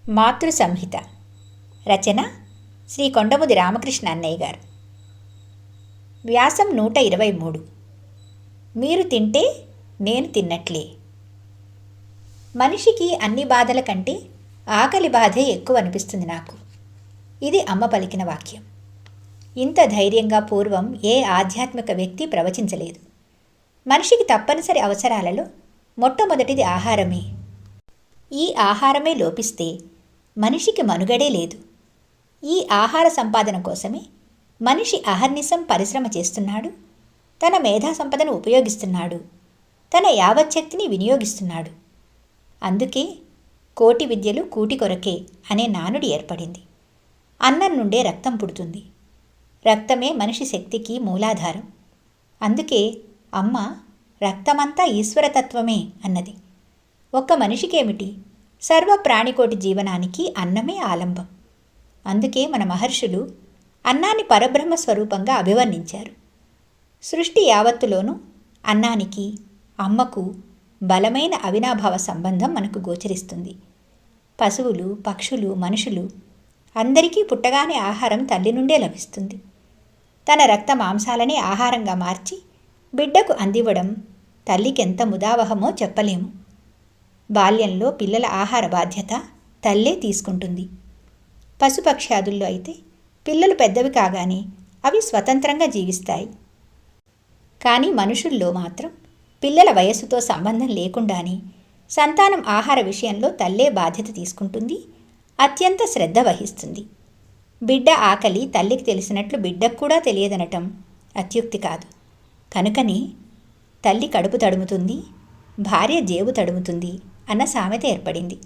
మాతృ సంహిత. రచన శ్రీ కొండముది రామకృష్ణ అన్నయ్య గారు. వ్యాసం 123. మీరు తింటే నేను తిన్నట్లే. మనిషికి అన్ని బాధల కంటే ఆకలి బాధే ఎక్కువ అనిపిస్తుంది నాకు. ఇది అమ్మ పలికిన వాక్యం. ఇంత ధైర్యంగా పూర్వం ఏ ఆధ్యాత్మిక వ్యక్తి ప్రవచించలేదు. మనిషికి తప్పనిసరి అవసరాలలో మొట్టమొదటిది ఆహారమే. ఈ ఆహారమే లోపిస్తే మనిషికి మనుగడే లేదు. ఈ ఆహార సంపాదన కోసమే మనిషి అహర్నిశం పరిశ్రమ చేస్తున్నాడు, తన మేధా సంపదను ఉపయోగిస్తున్నాడు, తన యావచ్చక్తిని వినియోగిస్తున్నాడు. అందుకే కోటి విద్యలు కూటి కొరకే అనే నానుడి ఏర్పడింది. అన్నం నుండే రక్తం పుడుతుంది. రక్తమే మనిషి శక్తికి మూలాధారం. అందుకే అమ్మ రక్తమంతా ఈశ్వరతత్వమే అన్నది. ఒక్క మనిషికేమిటి, సర్వ ప్రాణికోటి జీవనానికి అన్నమే ఆలంబం. అందుకే మన మహర్షులు అన్నాన్ని పరబ్రహ్మ స్వరూపంగా అభివర్ణించారు. సృష్టి యావత్తులోనూ అన్నానికి అమ్మకు బలమైన అవినాభావ సంబంధం మనకు గోచరిస్తుంది. పశువులు, పక్షులు, మనుషులు అందరికీ పుట్టగానే ఆహారం తల్లి నుండే లభిస్తుంది. తన రక్త మాంసాలనే ఆహారంగా మార్చి బిడ్డకు అందివ్వడం తల్లికెంత ముదావహమో చెప్పలేము. బాల్యంలో పిల్లల ఆహార బాధ్యత తల్లే తీసుకుంటుంది. పశుపక్ష్యాదుల్లో అయితే పిల్లలు పెద్దవి కాగానే అవి స్వతంత్రంగా జీవిస్తాయి. కానీ మనుషుల్లో మాత్రం పిల్లల వయస్సుతో సంబంధం లేకుండానే సంతానం ఆహార విషయంలో తల్లే బాధ్యత తీసుకుంటుంది, అత్యంత శ్రద్ధ వహిస్తుంది. బిడ్డ ఆకలి తల్లికి తెలిసినట్లు బిడ్డకు కూడా తెలియదనటం అత్యుక్తి కాదు. కనుకనే తల్లి కడుపు తడుముతుంది, భార్య జేబు తడుముతుంది అన్న సామెత ఏర్పడింది.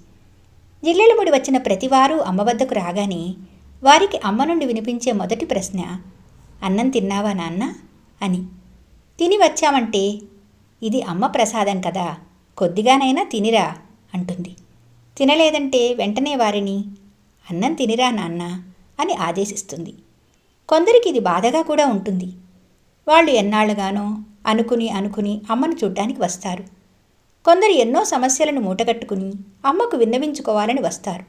జిల్లెలముడి వచ్చిన ప్రతివారు అమ్మ వద్దకు రాగానే వారికి అమ్మ నుండి వినిపించే మొదటి ప్రశ్న, అన్నం తిన్నావా నాన్న అని. తిని వచ్చామంటే, ఇది అమ్మ ప్రసాదం కదా, కొద్దిగానైనా తినిరా అంటుంది. తినలేదంటే వెంటనే వారిని అన్నం తినిరా నాన్న అని ఆదేశిస్తుంది. కొందరికి ఇది బాధగా కూడా ఉంటుంది. వాళ్ళు ఎన్నాళ్ళుగానో అనుకుని అమ్మను చూడ్డానికి వస్తారు. కొందరు ఎన్నో సమస్యలను మూటగట్టుకుని అమ్మకు విన్నవించుకోవాలని వస్తారు.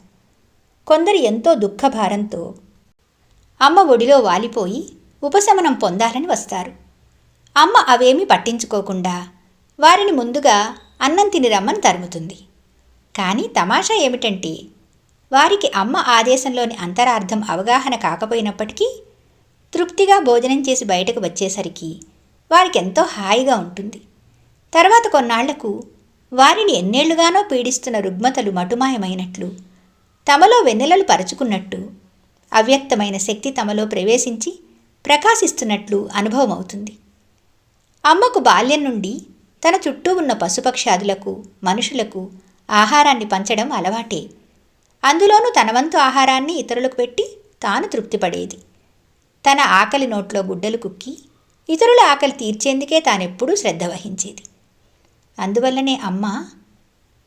కొందరు ఎంతో దుఃఖభారంతో అమ్మ ఒడిలో వాలిపోయి ఉపశమనం పొందాలని వస్తారు. అమ్మ అవేమీ పట్టించుకోకుండా వారిని ముందుగా అన్నం తిని రమ్మని తరుముతుంది. కానీ తమాషా ఏమిటంటే, వారికి అమ్మ ఆదేశంలోని అంతరార్థం అవగాహన కాకపోయినప్పటికీ తృప్తిగా భోజనం చేసి బయటకు వచ్చేసరికి వారికి ఎంతో హాయిగా ఉంటుంది. తర్వాత కొన్నాళ్లకు వారిని ఎన్నేళ్లుగానో పీడిస్తున్న రుగ్మతలు మటుమాయమైనట్లు, తమలో వెన్నెలలు పరుచుకున్నట్టు, అవ్యక్తమైన శక్తి తమలో ప్రవేశించి ప్రకాశిస్తున్నట్లు అనుభవం అవుతుంది. అమ్మకు బాల్యం నుండి తన చుట్టూ ఉన్న పశుపక్షాదులకు, మనుషులకు ఆహారాన్ని పంచడం అలవాటే. అందులోనూ తన వంతు ఆహారాన్ని ఇతరులకు పెట్టి తాను తృప్తిపడేది. తన ఆకలి నోట్లో గుడ్డలు కుక్కి ఇతరుల ఆకలి తీర్చేందుకే తానెప్పుడూ శ్రద్ధ వహించేది. అందువల్లనే అమ్మ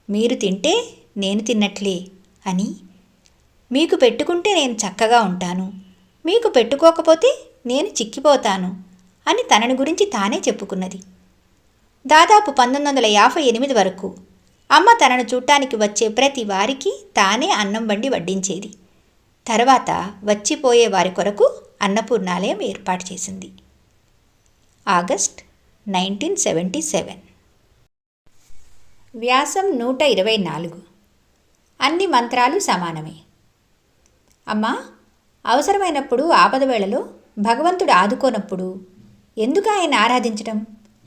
మీరు తింటే నేను తిన్నట్లే అని, మీకు పెట్టుకుంటే నేను చక్కగా ఉంటాను, మీకు పెట్టుకోకపోతే నేను చిక్కిపోతాను అని తనని గురించి తానే చెప్పుకున్నది. దాదాపు 1958 వరకు అమ్మ తనను చూడటానికి వచ్చే ప్రతి వారికి తానే అన్నం వండి వడ్డించేది. తర్వాత వచ్చిపోయే వారి కొరకు అన్నపూర్ణాలయం ఏర్పాటు చేసింది. ఆగస్ట్ 1977. వ్యాసం 124. అన్ని మంత్రాలు సమానమే. అమ్మా, అవసరమైనప్పుడు ఆపద వేళలో భగవంతుడు ఆదుకోనప్పుడు ఎందుకు ఆయన ఆరాధించటం?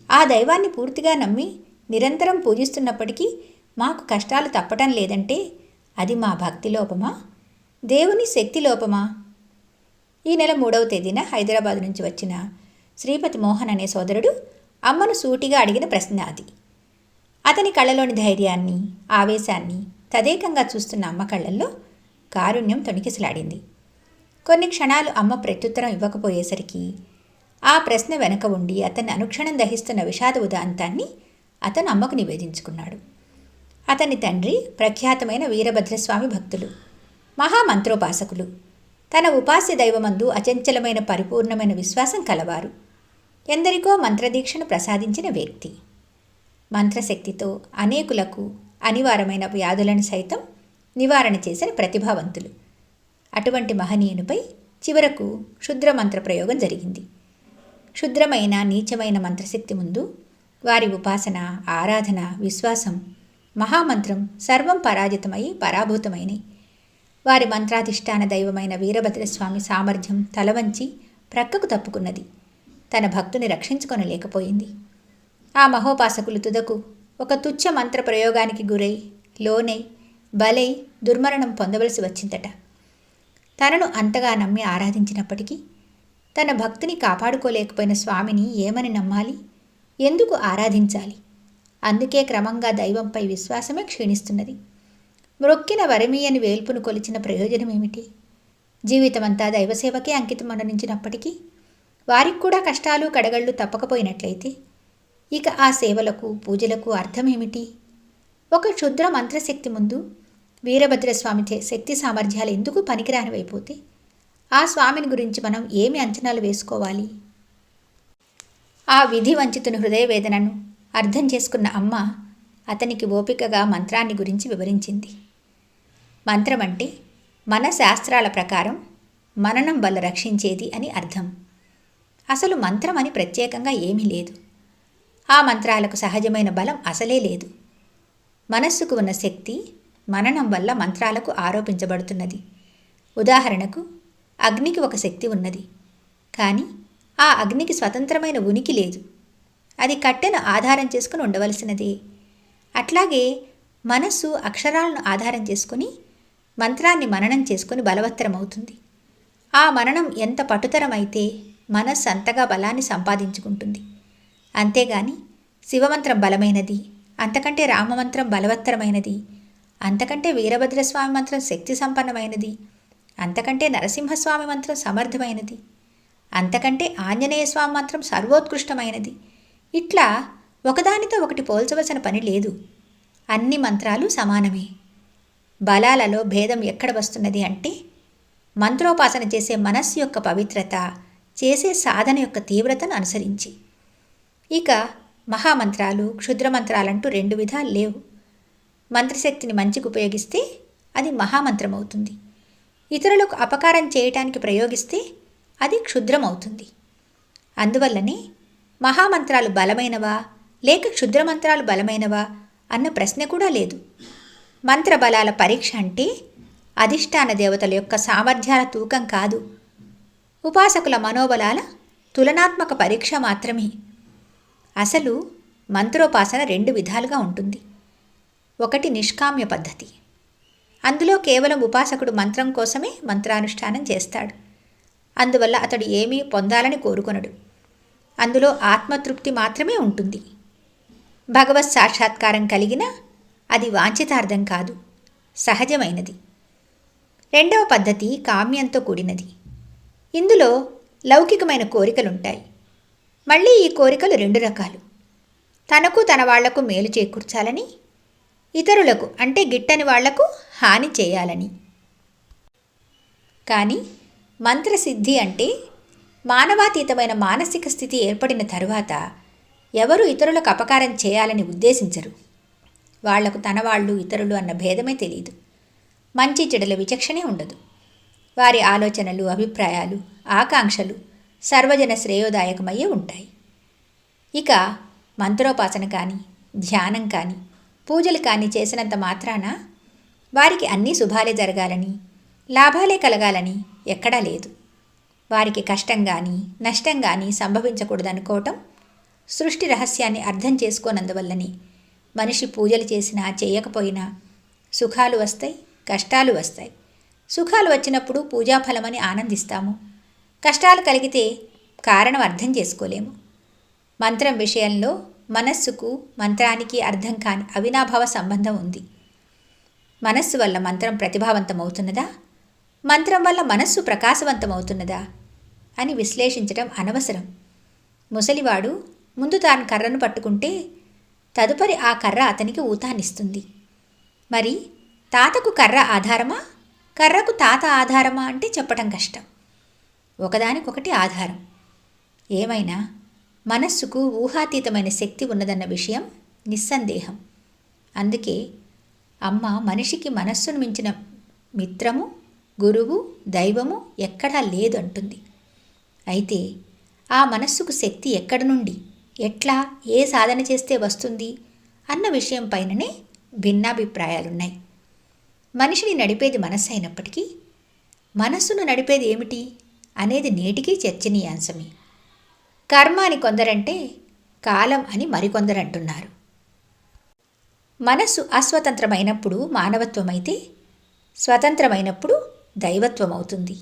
ఆ దైవాన్ని పూర్తిగా నమ్మి నిరంతరం పూజిస్తున్నప్పటికీ మాకు కష్టాలు తప్పటం లేదంటే అది మా భక్తి లోపమా, దేవుని శక్తి లోపమా? ఈ నెల 3వ తేదీన హైదరాబాద్ నుంచి వచ్చిన శ్రీపతి మోహన్ అనే సోదరుడు అమ్మను సూటిగా అడిగిన ప్రశ్న అది. అతని కళ్ళలోని ధైర్యాన్ని, ఆవేశాన్ని తదేకంగా చూస్తున్న అమ్మ కళ్ళల్లో కారుణ్యం తొణికిసలాడింది. కొన్ని క్షణాలు అమ్మ ప్రత్యుత్తరం ఇవ్వకపోయేసరికి ఆ ప్రశ్న వెనక ఉండి అతన్ని అనుక్షణం దహిస్తున్న విషాద ఉదాంతాన్ని అతను అమ్మకు నివేదించుకున్నాడు. అతని తండ్రి ప్రఖ్యాతమైన వీరభద్రస్వామి భక్తులు, మహామంత్రోపాసకులు. తన ఉపాస్య దైవమందు అచంచలమైన పరిపూర్ణమైన విశ్వాసం కలవారు. ఎందరికో మంత్రదీక్షను ప్రసాదించిన వ్యక్తి. మంత్రశక్తితో అనేకులకు అనివార్యమైన వ్యాధులను సైతం నివారణ చేసిన ప్రతిభావంతులు. అటువంటి మహనీయునిపై చివరకు క్షుద్ర మంత్ర ప్రయోగం జరిగింది. క్షుద్రమైన నీచమైన మంత్రశక్తి ముందు వారి ఉపాసన, ఆరాధన, విశ్వాసం, మహామంత్రం సర్వం పరాజితమై పరాభూతమైనవి. వారి మంత్రాధిష్టాన దైవమైన వీరభద్రస్వామి సామర్థ్యం తలవంచి ప్రక్కకు తప్పుకున్నది. తన భక్తుని రక్షించుకొనలేకపోయింది. ఆ మహోపాసకులు తుదకు ఒక తుచ్చ మంత్ర ప్రయోగానికి గురై, లోనై, బలై దుర్మరణం పొందవలసి వచ్చిందట. తనను అంతగా నమ్మి ఆరాధించినప్పటికీ తన భక్తిని కాపాడుకోలేకపోయిన స్వామిని ఏమని నమ్మాలి? ఎందుకు ఆరాధించాలి? అందుకే క్రమంగా దైవంపై విశ్వాసమే క్షీణిస్తున్నది. మ్రొక్కిన వరమీయని వేల్పును కొలిచిన ప్రయోజనమేమిటి? జీవితమంతా దైవసేవకే అంకితం అనరించినప్పటికీ వారికి కూడా కష్టాలు కడగళ్ళు తప్పకపోయినట్లయితే ఇక ఆ సేవలకు, పూజలకు అర్థమేమిటి? ఒక క్షుద్ర మంత్రశక్తి ముందు వీరభద్రస్వామి శక్తి సామర్థ్యాలు ఎందుకు పనికిరానివైపోతే ఆ స్వామిని గురించి మనం ఏమి అంచనాలు వేసుకోవాలి? ఆ విధి వంచితుని హృదయ వేదనను అర్థం చేసుకున్న అమ్మ అతనికి ఓపికగా మంత్రాన్ని గురించి వివరించింది. మంత్రం అంటే మన శాస్త్రాల ప్రకారం మననం వల్ల రక్షించేది అని అర్థం. అసలు మంత్రం అని ప్రత్యేకంగా ఏమీ లేదు. ఆ మంత్రాలకు సహజమైన బలం అసలే లేదు. మనస్సుకు ఉన్న శక్తి మననం వల్ల మంత్రాలకు ఆరోపించబడుతున్నది. ఉదాహరణకు అగ్నికి ఒక శక్తి ఉన్నది, కానీ ఆ అగ్నికి స్వతంత్రమైన ఉనికి లేదు. అది కట్టెను ఆధారం చేసుకుని ఉండవలసినదే. అట్లాగే మనస్సు అక్షరాలను ఆధారం చేసుకుని మంత్రాన్ని మననం చేసుకుని బలవత్తరమవుతుంది. ఆ మననం ఎంత పటుతరమైతే మనస్సు అంతగా బలాన్ని సంపాదించుకుంటుంది. అంతేగాని శివమంత్రం బలమైనది, అంతకంటే రామమంత్రం బలవత్తరమైనది, అంతకంటే వీరభద్రస్వామి మంత్రం శక్తి సంపన్నమైనది, అంతకంటే నరసింహస్వామి మంత్రం సమర్థమైనది, అంతకంటే ఆంజనేయ స్వామి మంత్రం సర్వోత్కృష్టమైనది, ఇట్లా ఒకదానితో ఒకటి పోల్చవలసిన పని లేదు. అన్ని మంత్రాలు సమానమే. బలాలలో భేదం ఎక్కడ వస్తున్నది అంటే మంత్రోపాసన చేసే మనస్సు యొక్క పవిత్రత, చేసే సాధన యొక్క తీవ్రతను అనుసరించి. ఇక మహామంత్రాలు, క్షుద్రమంత్రాలంటూ రెండు విధాలు లేవు. మంత్రశక్తిని మంచికి ఉపయోగిస్తే అది మహామంత్రమవుతుంది. ఇతరులకు అపకారం చేయటానికి ప్రయోగిస్తే అది క్షుద్రమవుతుంది. అందువల్లనే మహామంత్రాలు బలమైనవా లేక క్షుద్రమంత్రాలు బలమైనవా అన్న ప్రశ్న కూడా లేదు. మంత్రబలాల పరీక్ష అంటే అధిష్టాన దేవతల యొక్క సామర్థ్యాల తూకం కాదు, ఉపాసకుల మనోబలాల తులనాత్మక పరీక్ష మాత్రమే. అసలు మంత్రోపాసన రెండు విధాలుగా ఉంటుంది. ఒకటి నిష్కామ్య పద్ధతి. అందులో కేవలం ఉపాసకుడు మంత్రం కోసమే మంత్రానుష్ఠానం చేస్తాడు. అందువల్ల అతడు ఏమీ పొందాలని కోరుకొనడు. అందులో ఆత్మతృప్తి మాత్రమే ఉంటుంది. భగవత్ సాక్షాత్కారం కలిగినా అది వాంఛితార్థం కాదు, సహజమైనది. రెండవ పద్ధతి కామ్యంతో కూడినది. ఇందులో లౌకికమైన కోరికలుంటాయి. మళ్ళీ ఈ కోరికలు రెండు రకాలు. తనకు తన వాళ్లకు మేలు చేకూర్చాలని, ఇతరులకు అంటే గిట్టని వాళ్లకు హాని చేయాలని. కానీ మంత్రసిద్ధి అంటే మానవాతీతమైన మానసిక స్థితి ఏర్పడిన తరువాత ఎవరు ఇతరులకు అపకారం చేయాలని ఉద్దేశించరు. వాళ్లకు తనవాళ్ళు ఇతరులు అన్న భేదమే తెలియదు. మంచి చెడుల విచక్షణే ఉండదు. వారి ఆలోచనలు, అభిప్రాయాలు, ఆకాంక్షలు సర్వజన శ్రేయోదాయకమయ్యే ఉంటాయి. ఇక మంత్రోపాసన కానీ, ధ్యానం కానీ, పూజలు కానీ చేసినంత మాత్రాన వారికి అన్నీ శుభాలే జరగాలని, లాభాలే కలగాలని ఎక్కడా లేదు. వారికి కష్టం కానీ, నష్టం కానీ సంభవించకూడదనుకోవటం సృష్టి రహస్యాన్ని అర్థం చేసుకోనందువల్లనే మనిషి పూజలు చేసినా చేయకపోయినా సుఖాలు వస్తాయి, కష్టాలు వస్తాయి. సుఖాలు వచ్చినప్పుడు పూజాఫలమని ఆనందిస్తాము. కష్టాలు కలిగితే కారణం అర్థం చేసుకోలేము. మంత్రం విషయంలో మనస్సుకు మంత్రానికి అర్థం కాని అవినాభావ సంబంధం ఉంది. మనస్సు వల్ల మంత్రం ప్రతిభావంతమవుతున్నదా, మంత్రం వల్ల మనస్సు ప్రకాశవంతమవుతున్నదా అని విశ్లేషించడం అనవసరం. ముసలివాడు ముందు తాను కర్రను పట్టుకుంటే తదుపరి ఆ కర్ర అతనికి ఊతాన్నిస్తుంది. మరి తాతకు కర్ర ఆధారమా, కర్రకు తాత ఆధారమా అంటే చెప్పటం కష్టం. ఒకదానికొకటి ఆధారం. ఏమైనా మనస్సుకు ఊహాతీతమైన శక్తి ఉన్నదన్న విషయం నిస్సందేహం. అందుకే అమ్మ మనిషికి మనస్సును మించిన మిత్రము, గురువు, దైవము ఎక్కడా లేదు అంటుంది. అయితే ఆ మనస్సుకు శక్తి ఎక్కడి నుండి, ఎట్లా, ఏ సాధన చేస్తే వస్తుంది అన్న విషయం పైననే భిన్నాభిప్రాయాలున్నాయి. మనిషిని నడిపేది మనస్సు అయినప్పటికీ మనస్సును నడిపేది ఏమిటి అనేది నేటికీ చర్చనీయాంశమే. కర్మ అని కొందరంటే కాలం అని మరికొందరంటున్నారు. మనస్సు అస్వతంత్రమైనప్పుడు మానవత్వమైతే, స్వతంత్రమైనప్పుడు దైవత్వం అవుతుంది.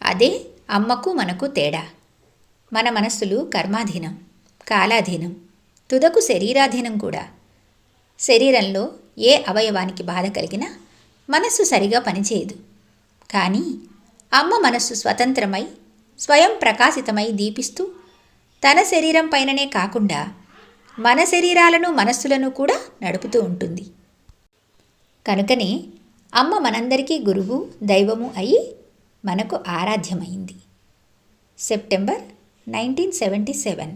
అదే అమ్మకు మనకు తేడా. మన మనస్సులు కర్మాధీనం, కాలాధీనం, తుదకు శరీరాధీనం కూడా. శరీరంలో ఏ అవయవానికి బాధ కలిగినా మనస్సు సరిగా పనిచేయదు. కానీ అమ్మ మనస్సు స్వతంత్రమై, స్వయం ప్రకాశితమై దీపిస్తూ తన శరీరం పైననే కాకుండా మన శరీరాలను, మనస్సులను కూడా నడుపుతూ ఉంటుంది. కనుకనే అమ్మ మనందరికీ గురువు, దైవము అయి మనకు ఆరాధ్యమైంది. సెప్టెంబర్ 1977.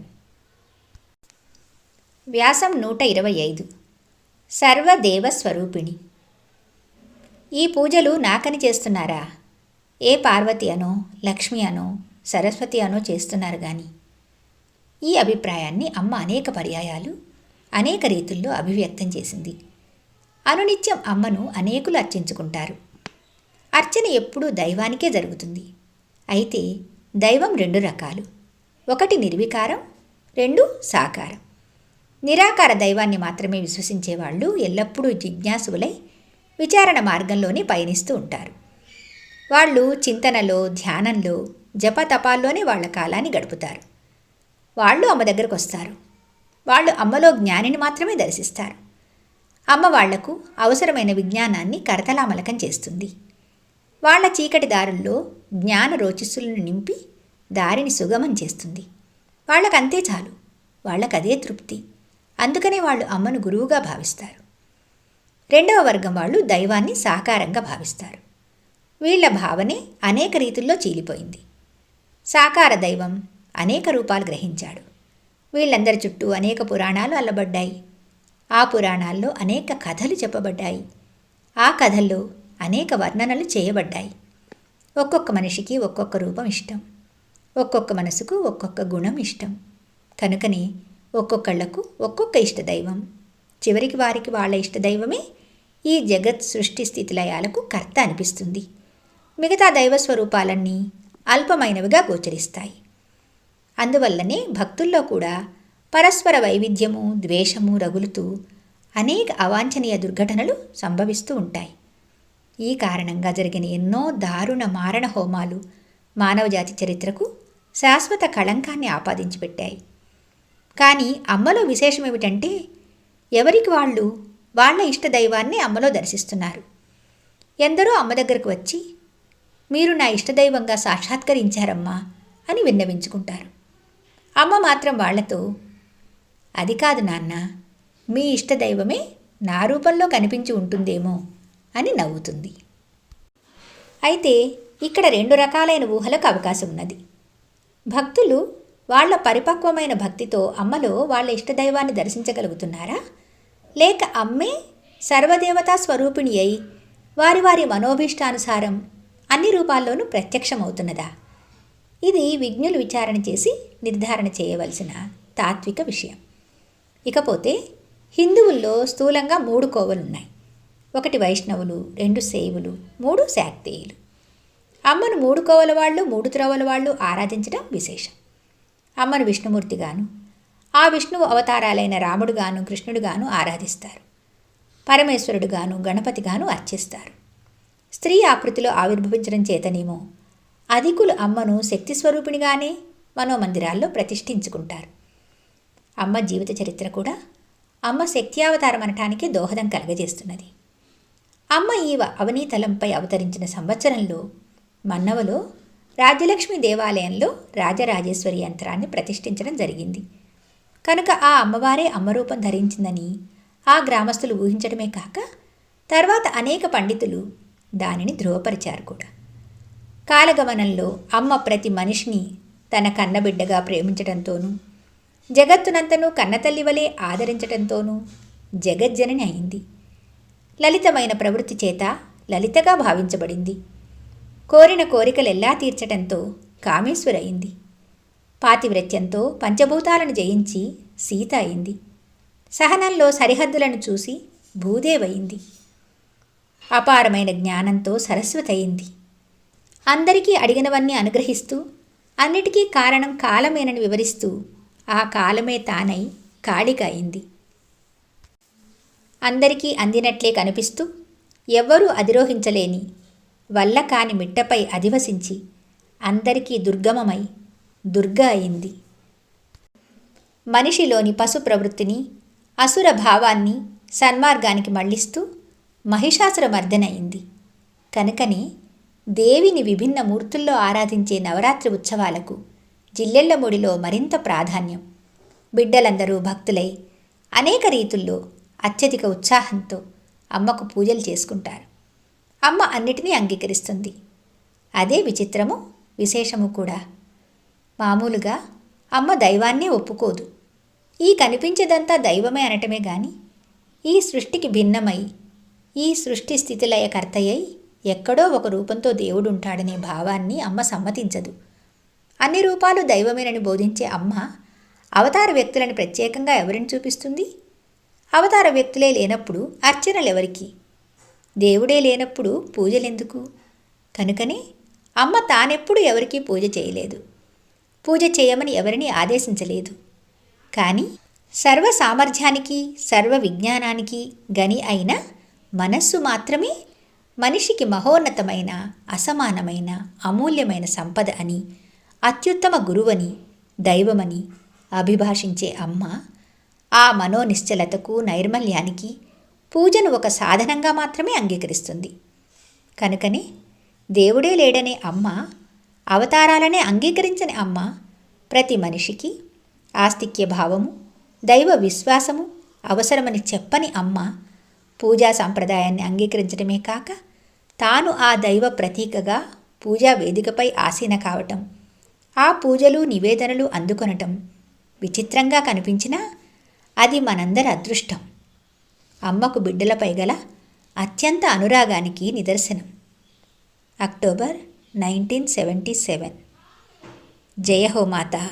వ్యాసం 125. సర్వదేవ స్వరూపిణి. ఈ పూజలు నాకని చేస్తున్నారా? ఏ పార్వతి అనో, లక్ష్మి అనో, సరస్వతి అనో చేస్తున్నారు గాని. ఈ అభిప్రాయాన్ని అమ్మ అనేక పర్యాయాలు, అనేక రీతుల్లో అభివ్యక్తం చేసింది. అనునిత్యం అమ్మను అనేకులు అర్చించుకుంటారు. అర్చన ఎప్పుడూ దైవానికే జరుగుతుంది. అయితే దైవం 2 రకాలు. 1 నిర్వికారం, 2 సాకారం. నిరాకార దైవాన్ని మాత్రమే విశ్వసించేవాళ్ళు ఎల్లప్పుడూ జిజ్ఞాసులై విచారణ మార్గంలోనే పయనిస్తూ ఉంటారు. వాళ్ళు చింతనలో, ధ్యానంలో, జపతపాల్లోనే వాళ్ళ కాలాన్ని గడుపుతారు. వాళ్ళు అమ్మ దగ్గరకు వస్తారు. వాళ్ళు అమ్మలో జ్ఞానిని మాత్రమే దర్శిస్తారు. అమ్మ వాళ్లకు అవసరమైన విజ్ఞానాన్ని కరతలామలకం చేస్తుంది. వాళ్ల చీకటి దారుల్లో జ్ఞాన రోచిస్సులను నింపి దారిని సుగమం చేస్తుంది. వాళ్ళకంతే చాలు, వాళ్ళకదే తృప్తి. అందుకనే వాళ్ళు అమ్మను గురువుగా భావిస్తారు. 2వ వర్గం వాళ్ళు దైవాన్ని సాకారంగా భావిస్తారు. వీళ్ల భావనే అనేక రీతుల్లో చీలిపోయింది. సాకార దైవం అనేక రూపాలు గ్రహించాడు. వీళ్ళందరి చుట్టూ అనేక పురాణాలు అల్లబడ్డాయి. ఆ పురాణాల్లో అనేక కథలు చెప్పబడ్డాయి. ఆ కథల్లో అనేక వర్ణనలు చేయబడ్డాయి. ఒక్కొక్క మనిషికి ఒక్కొక్క రూపం ఇష్టం, ఒక్కొక్క మనసుకు ఒక్కొక్క గుణం ఇష్టం. కనుకనే ఒక్కొక్కళ్లకు ఒక్కొక్క ఇష్టదైవం. చివరికి వారికి వాళ్ళ ఇష్టదైవమే ఈ జగత్ సృష్టి స్థితిలయాలకు కర్త అనిపిస్తుంది. మిగతా దైవస్వరూపాలన్నీ అల్పమైనవిగా గోచరిస్తాయి. అందువల్లనే భక్తుల్లో కూడా పరస్పర వైవిధ్యము, ద్వేషము రగులుతూ అనేక అవాంఛనీయ దుర్ఘటనలు సంభవిస్తూ ఉంటాయి. ఈ కారణంగా జరిగిన ఎన్నో దారుణ మారణ హోమాలు మానవజాతి చరిత్రకు శాశ్వత కళంకాన్ని ఆపాదించి పెట్టాయి. కానీ అమ్మలో విశేషమేమిటంటే ఎవరికి వాళ్ళు వాళ్ళ ఇష్టదైవాన్ని అమ్మలో దర్శిస్తున్నారు. ఎందరో అమ్మ దగ్గరకు వచ్చి, మీరు నా ఇష్టదైవంగా సాక్షాత్కరించారమ్మా అని విన్నవించుకుంటారు. అమ్మ మాత్రం వాళ్లతో, అది కాదు నాన్న, మీ ఇష్టదైవమే నా రూపంలో కనిపించి ఉంటుందేమో అని నవ్వుతుంది. అయితే ఇక్కడ 2 రకాలైన ఊహలకు అవకాశం ఉన్నది. భక్తులు వాళ్ల పరిపక్వమైన భక్తితో అమ్మలో వాళ్ళ ఇష్టదైవాన్ని దర్శించగలుగుతున్నారా? లేక అమ్మే సర్వదేవతా స్వరూపిణి అయి వారి వారి మనోభీష్టానుసారం అన్ని రూపాల్లోనూ ప్రత్యక్షమవుతున్నదా? ఇది విజ్ఞులు విచారణ చేసి నిర్ధారణ చేయవలసిన తాత్విక విషయం. ఇకపోతే హిందువుల్లో స్థూలంగా 3 కోవలున్నాయి. 1 వైష్ణవులు, 2 శైవులు, 3 శాక్తేయులు. అమ్మను 3 కోవల వాళ్ళు, 3 త్రోవల వాళ్ళు ఆరాధించడం విశేషం. అమ్మను విష్ణుమూర్తిగాను, ఆ విష్ణువు అవతారాలైన రాముడుగాను, కృష్ణుడుగాను ఆరాధిస్తారు. పరమేశ్వరుడుగాను, గణపతిగాను అర్చిస్తారు. స్త్రీ ఆకృతిలో ఆవిర్భవించడం చేతనేమో అధికులు అమ్మను శక్తి స్వరూపిణిగానే మనోమందిరాల్లో ప్రతిష్ఠించుకుంటారు. అమ్మ జీవిత చరిత్ర కూడా అమ్మ శక్త్యావతారం అనటానికి దోహదం కలగజేస్తున్నది. అమ్మ ఈ అవనీతలంపై అవతరించిన సంవత్సరంలో మన్నవలో రాజ్యలక్ష్మి దేవాలయంలో రాజరాజేశ్వరి యంత్రాన్ని ప్రతిష్ఠించడం జరిగింది. కనుక ఆ అమ్మవారే అమ్మరూపం ధరించిందని ఆ గ్రామస్తులు ఊహించడమే కాక తర్వాత అనేక పండితులు దానిని ధృవపరిచారు కూడా. కాలగమనంలో అమ్మ ప్రతి మనిషిని తన కన్నబిడ్డగా ప్రేమించడంతోనూ, జగత్తునంతనూ కన్నతల్లి వలె ఆదరించడంతోనూ జగజ్జనని అయింది. లలితమైన ప్రవృత్తి చేత లలితగా భావించబడింది. కోరిన కోరికలెల్లా తీర్చటంతో కామేశ్వరయింది. పాతివ్రత్యంతో పంచభూతాలను జయించి సీత అయింది. సహనంలో సరిహద్దులను చూసి భూదేవయింది. అపారమైన జ్ఞానంతో సరస్వతి అయింది. అందరికీ అడిగినవన్నీ అనుగ్రహిస్తూ అన్నిటికీ కారణం కాలమేనని వివరిస్తూ ఆ కాలమే తానై కాళిక అయింది. అందరికీ అందినట్లే కనిపిస్తూ ఎవ్వరూ అధిరోహించలేని వల్ల కాని మిట్టపై అధివసించి అందరికీ దుర్గమమై దుర్గ అయింది. మనిషిలోని పశు ప్రవృత్తిని, అసుర భావాన్ని సన్మార్గానికి మళ్లిస్తూ మహిషాసురమర్దనయింది. కనుకనే దేవిని విభిన్న మూర్తుల్లో ఆరాధించే నవరాత్రి ఉత్సవాలకు జిల్లెళ్లమూడిలో మరింత ప్రాధాన్యం. బిడ్డలందరూ భక్తులై అనేక రీతుల్లో అత్యధిక ఉత్సాహంతో అమ్మకు పూజలు చేసుకుంటారు. అమ్మ అన్నిటినీ అంగీకరిస్తుంది. అదే విచిత్రము, విశేషము కూడా. మామూలుగా అమ్మ దైవాన్నే ఒప్పుకోదు. ఈ కనిపించేదంతా దైవమే అనటమే గాని ఈ సృష్టికి భిన్నమై, ఈ సృష్టి స్థితిలయకర్తయ్యై ఎక్కడో ఒక రూపంతో దేవుడుంటాడనే భావాన్ని అమ్మ సమ్మతించదు. అన్ని రూపాలు దైవమేనని బోధించే అమ్మ అవతార వ్యక్తులని ప్రత్యేకంగా ఎవరిని చూపిస్తుంది? అవతార వ్యక్తులే లేనప్పుడు అర్చనలెవరికి? దేవుడే లేనప్పుడు పూజలెందుకు? కనుకనే అమ్మ తానెప్పుడు ఎవరికీ పూజ చేయలేదు. పూజ చేయమని ఎవరిని ఆదేశించలేదు. కానీ సర్వ సామర్థ్యానికి, సర్వ విజ్ఞానానికి గని అయిన మనస్సు మాత్రమే మనిషికి మహోన్నతమైన, అసమానమైన, అమూల్యమైన సంపద అని, అత్యుత్తమ గురువని, దైవమని అభిభాషించే అమ్మ ఆ మనోనిశ్చలతకు, నైర్మల్యానికి పూజను ఒక సాధనంగా మాత్రమే అంగీకరిస్తుంది. కనుకనే దేవుడే లేడనే అమ్మ, అవతారాలనే అంగీకరించని అమ్మ ప్రతి మనిషికి ఆస్తిక్య భావము, దైవ విశ్వాసము అవసరమని చెప్పని అమ్మ పూజా సంప్రదాయాన్ని అంగీకరించడమే కాక తాను ఆ దైవ ప్రతీకగా పూజా వేదికపై ఆసీన కావటం, ఆ పూజలు నివేదనలు అందుకొనటం విచిత్రంగా కనిపించినా అది మనందరి అదృష్టం. అమ్మకు బిడ్డలపై గల అత్యంత అనురాగానికి నిదర్శనం. అక్టోబర్ 1977. జయ హో మాతా.